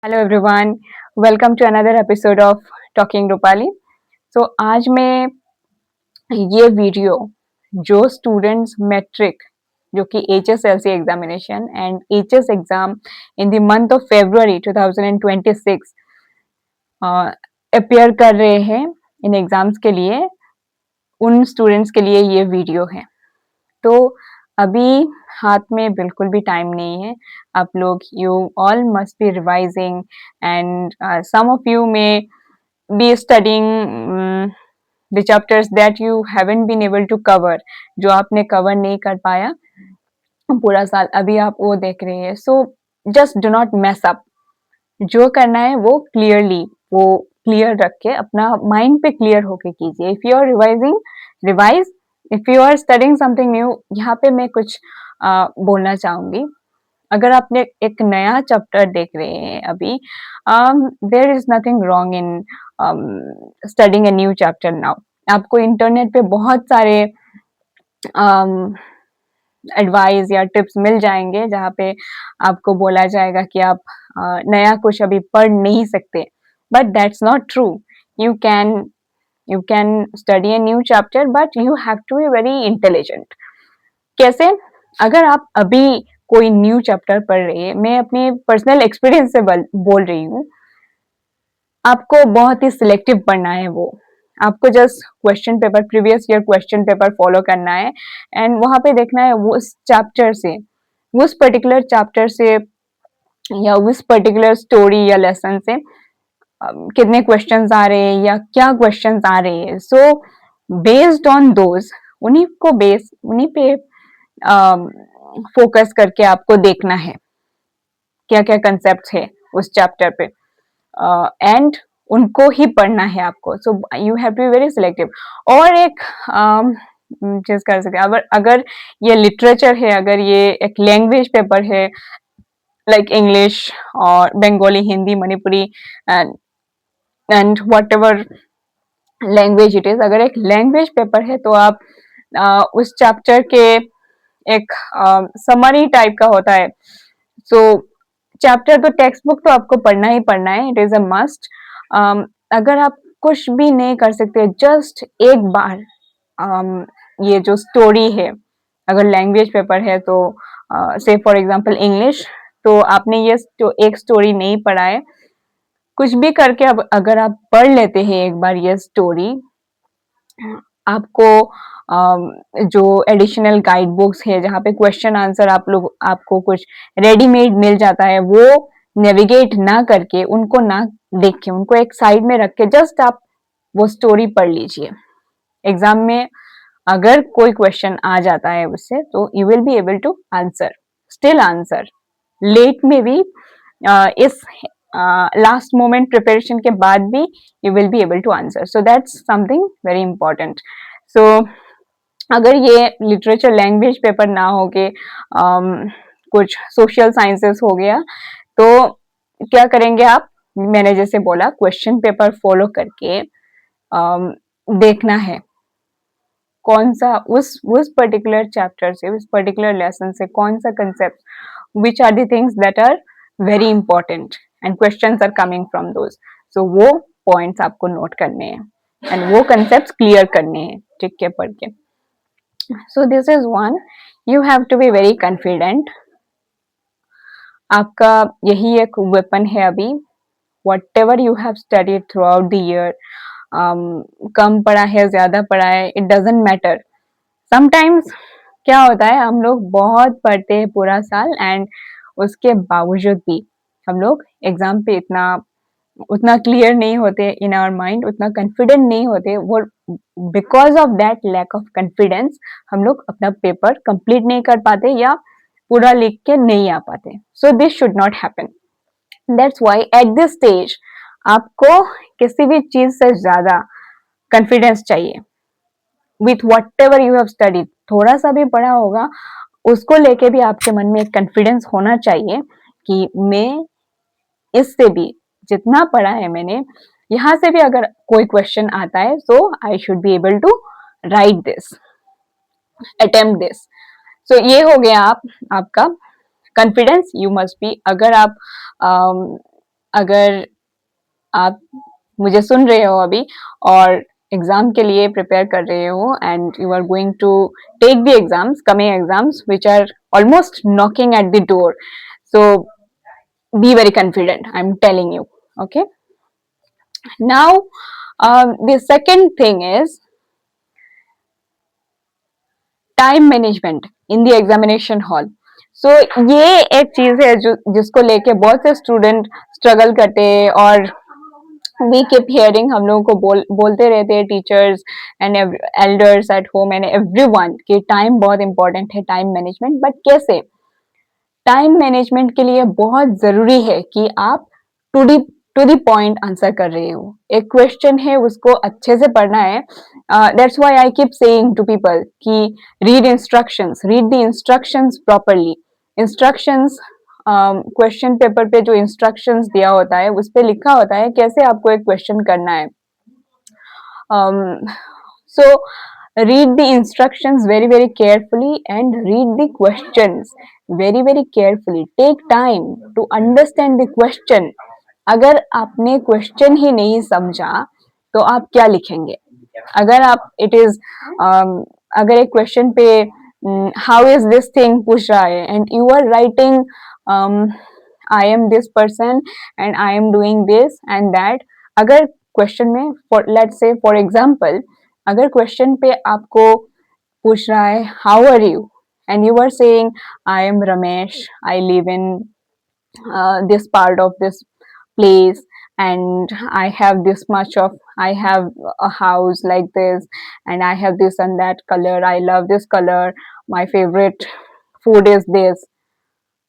Hello everyone, welcome to another episode of talking Rupali. So आज मैं ये वीडियो जो स्टूडेंट्स मैट्रिक जो कि HSLC examination and HS exam in the month of February 2026 appear कर रहे हैं इन एग्जाम्स के लिए, उन स्टूडेंट्स के लिए ये वीडियो है। तो अभी हाथ में बिल्कुल भी टाइम नहीं है। आप लोग you all must be revising and some of you may be studying the chapters that you haven't been able to cover, जो आपने कवर नहीं कर पाया पूरा साल, अभी आप वो देख रहे हैं। So just do not mess up. जो करना है वो क्लियरली, वो क्लियर रख के अपना माइंड पे क्लियर होके कीजिए। If you are revising, revise. If you are studying something new, यहाँ पे मैं कुछ बोलना चाहूंगी। अगर आपने एक नया चैप्टर देख रहे हैं अभी, there is nothing wrong in studying a new chapter now. आपको इंटरनेट पे बहुत सारे एडवाइस या टिप्स मिल जाएंगे जहाँ पे आपको बोला जाएगा कि आप नया कुछ अभी पढ़ नहीं सकते, but that's not true. You can you can study a new chapter, but you have to be very intelligent. कैसे? अगर आप अभी कोई न्यू चैप्टर पढ़ रही है, मैं अपने पर्सनल एक्सपीरियंस से बोल रही हूँ, आपको बहुत ही सिलेक्टिव पढ़ना है। वो आपको just question paper, previous year question paper follow करना है एंड वहां पे देखना है उस चैप्टर से, उस पर्टिकुलर चैप्टर से या उस पर्टिकुलर स्टोरी या लेसन से कितने क्वेश्चंस आ रहे हैं या क्या क्वेश्चंस आ रहे हैं। सो बेस्ड ऑन दोज, उन्हीं पे फोकस करके आपको देखना है क्या क्या कंसेप्ट है उस चैप्टर पे, एंड उनको ही पढ़ना है आपको। So you have to be very selective. और एक चीज कर सकते, अगर ये लिटरेचर है, अगर ये एक लैंग्वेज पेपर है लाइक इंग्लिश और Bengali, Hindi, Manipuri and what ever language it is, अगर एक लैंग्वेज पेपर है तो आप उस चैप्टर के एक समरी टाइप का होता है। सो चैप्टर तो टेक्स्ट बुक तो आपको पढ़ना ही पढ़ना है, इट इज अ मस्ट। अगर आप कुछ भी नहीं कर सकते, जस्ट एक बार ये जो स्टोरी है, अगर लैंग्वेज पेपर है तो से फॉर एग्जांपल इंग्लिश, तो आपने ये एक स्टोरी नहीं पढ़ा है, कुछ भी करके अब अगर आप पढ़ लेते हैं एक बार ये स्टोरी, आपको जो एडिशनल गाइड बुक्स है जहाँ पे क्वेश्चन आंसर आपको कुछ रेडीमेड मिल जाता है, वो नेविगेट ना करके, उनको ना देख के, उनको एक साइड में रख के जस्ट आप वो स्टोरी पढ़ लीजिए। एग्जाम में अगर कोई क्वेश्चन आ जाता है उससे, तो you will be able to answer, still answer late में भी, इस लास्ट मोमेंट प्रिपरेशन के बाद भी you will be able to answer. So that's something very important. So अगर ये लिटरेचर लैंग्वेज पेपर ना हो के कुछ सोशल साइंसेस हो गया, तो क्या करेंगे आप? मैंने जैसे बोला, क्वेश्चन पेपर फॉलो करके देखना है कौन सा उस पर्टिकुलर चैप्टर से, उस पर्टिकुलर लेसन से कौन सा concept, which are the things that are very important and questions are coming from those. So वो पॉइंट्स आपको नोट करने हैं एंड वो कंसेप्ट क्लियर करने हैं टिक के पढ़ के। So this is one, you have to be very confident. आपका यही एक वेपन है अभी। Whatever you have studied throughout the year, कम पढ़ा है, ज्यादा पढ़ा है, इट डजेंट मैटर। समटाइम्स क्या होता है, हम लोग बहुत पढ़ते हैं पूरा साल एंड उसके बावजूद भी हम लोग एग्जाम पे उतना क्लियर नहीं होते इन आवर माइंड, उतना कॉन्फिडेंट नहीं होते। वो because of that lack of confidence हम लोग अपना पेपर कंप्लीट नहीं कर पाते या पूरा लिख के नहीं आ पाते। So this should not happen. That's why at this stage आपको किसी भी चीज से ज्यादा कॉन्फिडेंस चाहिए। With what ever you have studied, थोड़ा सा भी पढ़ा होगा, उसको लेके भी आपके मन में एक कॉन्फिडेंस होना चाहिए कि मैं इससे भी, जितना पढ़ा है मैंने, यहाँ से भी अगर कोई क्वेश्चन आता है, so I should be able to write this, attempt this. So ये हो गया आपका कॉन्फिडेंस। यू मस्ट बी, अगर आप अगर आप मुझे सुन रहे हो अभी और एग्जाम के लिए प्रिपेयर कर रहे हो and you are going to take the exams, coming exams which are almost knocking at the door, so be very confident, I'm telling you. Okay, now the second thing is time management in the examination hall. So ये एक चीज है जो जिसको लेके बहुत से student struggle करते हैं और वी कीप हियरिंग, हम लोगों को बोलते रहते हैं teachers and elders at home and everyone कि टाइम बहुत इंपॉर्टेंट है, टाइम मैनेजमेंट. बट कैसे? टाइम मैनेजमेंट के लिए बहुत जरूरी है कि आप to the to the point answer कर रहे हो. एक क्वेश्चन है उसको अच्छे से पढ़ना है. That's why I keep saying to people कि read the instructions properly. Instructions, question paper पे जो इंस्ट्रक्शंस दिया होता है उस पे लिखा होता है कैसे आपको एक क्वेश्चन करना है. So read the instructions very very carefully and read the questions very very carefully. Take time to understand the question. अगर आपने क्वेश्चन ही नहीं समझा तो आप क्या लिखेंगे? अगर आप अगर एक क्वेश्चन पे हाउ इज दिस थिंग पूछ रहा है and you are writing I am this person and I am doing this and that. अगर क्वेश्चन में लेट्स से फॉर एग्जांपल अगर क्वेश्चन पे आपको पूछ रहा है how are you and you are saying I am Ramesh, I live in this part of this place and I have this much of, I have a house like this and I have this and that color, I love this color, my favorite food is this.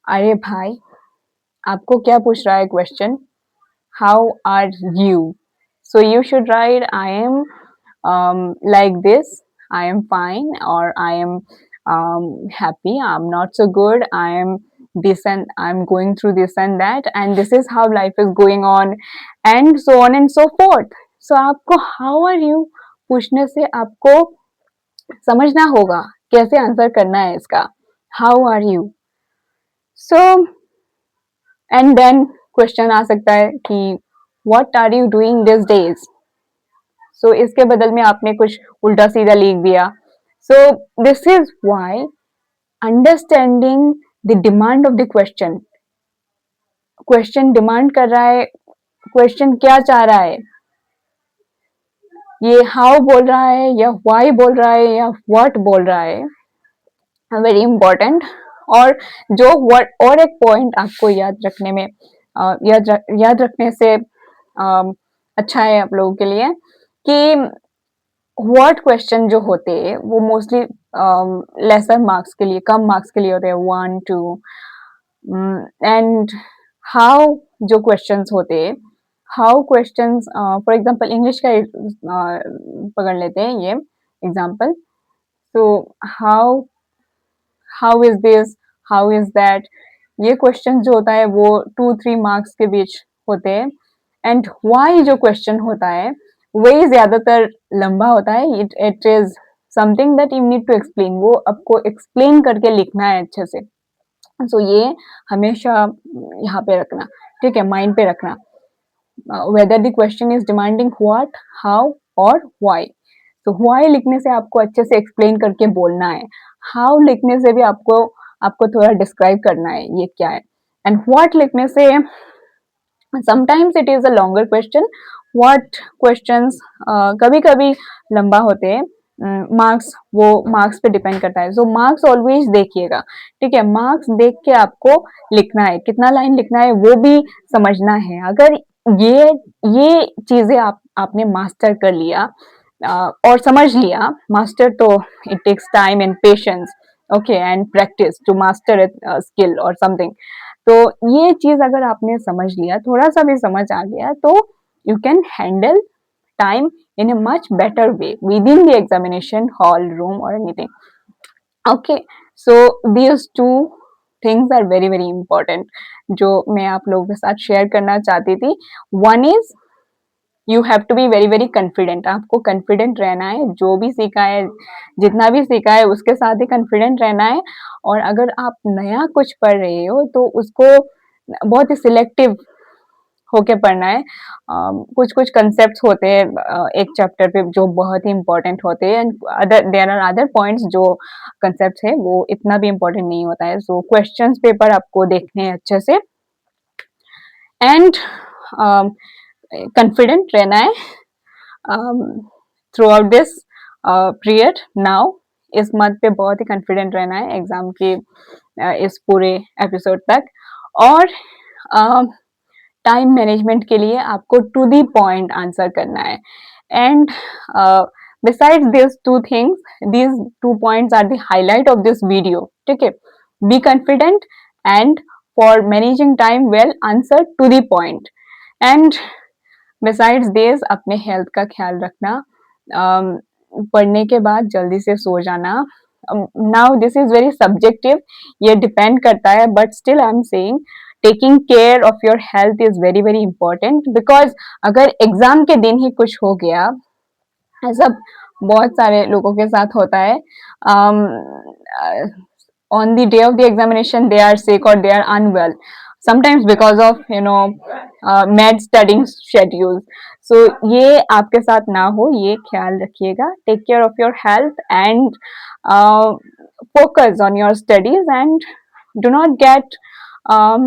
अरे भाई, आपको क्या पूछ रहा है question? How are you? So you should write I am like this, I am fine, or I am happy, I'm not so good, I am this and I'm going through this and that and this is how life is going on and so forth. So आपको how are you पूछने से आपको समझना होगा कैसे answer करना है इसका. How are you? So and then question आ सकता है कि what are you doing these days? So इसके बदल में आपने कुछ उल्टा सीधा लिख दिया. So this is why understanding the demand of the question. Question demand कर रहा है, क्वेश्चन क्या चाह रहा है, ये हाउ बोल रहा है या व्हाई बोल रहा है या व्हाट बोल रहा है, वेरी इंपॉर्टेंट. और जो और एक पॉइंट आपको याद रखने में याद रखने से अच्छा है आप लोगों के लिए कि व्हाट क्वेश्चन जो होते हैं वो मोस्टली लेसर मार्क्स के लिए, कम मार्क्स के लिए होते हैं, 1 2. एंड हाउ जो क्वेश्चंस होते हैं, how questions for example English का पकड़ लेते हैं ये example. So how is this, how is that, ये क्वेश्चन जो होता है वो 2 3 मार्क्स के बीच होते हैं. एंड व्हाई जो क्वेश्चन होता है वही ज्यादातर लंबा होता है. It is something that you need to explain, वो आपको एक्सप्लेन करके लिखना है अच्छे से. सो ये हमेशा यहाँ पे रखना, ठीक है, माइंड पे रखना. whether the question is demanding what, how or why. तो why लिखने से आपको अच्छे से एक्सप्लेन करके बोलना है. how लिखने से भी आपको थोड़ा डिस्क्राइब करना है ये क्या है. एंड what लिखने से sometimes it is a longer question. what questions कभी कभी लंबा होते हैं. मार्क्स, वो मार्क्स पे डिपेंड करता है. सो मार्क्स ऑलवेज देखिएगा, ठीक है. मार्क्स देख के आपको लिखना है, कितना लाइन लिखना है वो भी समझना है. अगर ये चीजें आपने मास्टर कर लिया और समझ लिया, मास्टर तो it takes time and patience, okay, and practice to master skill और समथिंग. तो ये चीज अगर आपने समझ लिया, थोड़ा सा भी समझ आ गया, तो you can handle time in a much better way within the examination hall room or anything. Okay, so these two things are very very important जो मैं आप लोगों के साथ शेयर करना चाहती थी. One is you have to be very very confident. आपको confident रहना है, जो भी सीखा है, जितना भी सीखा है उसके साथ ही confident रहना है. और अगर आप नया कुछ पढ़ रहे हो तो उसको बहुत ही सिलेक्टिव होके पढ़ना है। कुछ कुछ कंसेप्ट होते हैं एक चैप्टर पे जो बहुत ही इंपॉर्टेंट होते हैं, and other there are other points जो कंसेप्ट है वो इतना भी इम्पोर्टेंट नहीं होता है। सो क्वेश्चंस पेपर आपको देखने हैं अच्छे से, एंड कॉन्फिडेंट रहना है through out this period. Now इस मंथ पे बहुत ही कॉन्फिडेंट रहना है एग्जाम के इस पूरे एपिसोड तक। और टाइम मैनेजमेंट के लिए आपको टू दी पॉइंट आंसर करना है, and besides these two things, these 2 points are the highlight of this video. ठीक है, be confident and for managing time well, answer to the point. And besides this, अपने health का ख्याल रखना, पढ़ने के बाद जल्दी से सो जाना। Now this is very subjective, ये डिपेंड करता है, but still I am saying taking care of your health is very very important, because अगर एग्जाम के दिन ही कुछ हो गया, ऐसा बहुत सारे लोगों के साथ होता है, on the day of the examination they are sick or they are unwell, sometimes because of mad studying schedules. So ये आपके साथ ना हो, ये ख्याल रखिएगा। Take care of your health and uh, focus on your studies, and do not get um,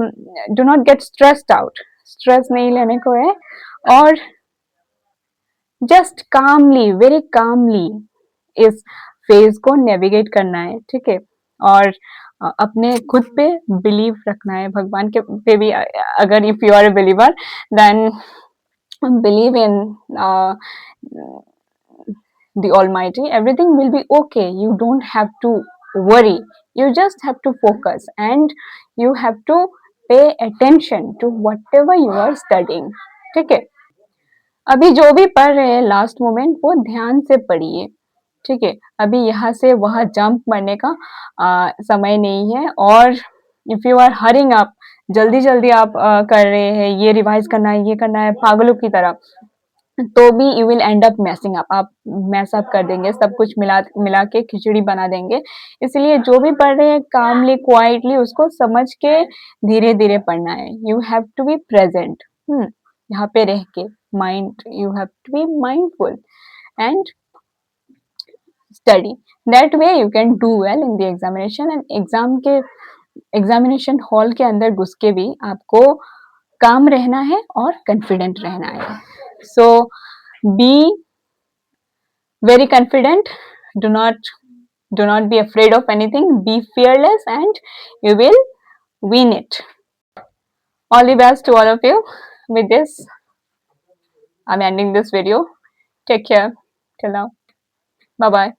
do not get stressed out. Stress नहीं लेने को है, और जस्ट कामली, वेरी कामली इस फेज को नेविगेट करना है। ठीक है, और अपने खुद पे बिलीव रखना है, भगवान के पे भी। अगर if you are a believer, then believe in the Almighty. Everything will be okay. You don't have to worry. You just have to focus, and you have to pay attention to whatever you are studying. ठीक है, अभी जो भी पढ़ रहे हैं last moment वो ध्यान से पढ़िए। ठीक है, अभी यहाँ से वहां जंप मारने का समय नहीं है। और if you are hurrying up, जल्दी जल्दी आप कर रहे हैं, ये रिवाइज करना है, ये करना है पागलों की तरह, तो भी you will and up मैसिंग up. आप मैस अप कर देंगे, सब कुछ मिला मिला के खिचड़ी बना देंगे। इसलिए जो भी पढ़ रहे हैं कामली क्वाइटली उसको समझ के धीरे धीरे पढ़ना है। You have to be present, यहाँ पे रह के mind, you have to be mindful and study. That way you can do well in the examination, and examination hall के अंदर घुस के भी आपको काम रहना है और कॉन्फिडेंट रहना है। So be very confident, do not be afraid of anything, be fearless, and you will win it. All the best to all of you. With this, I'm ending this video. Take care till now. Bye bye.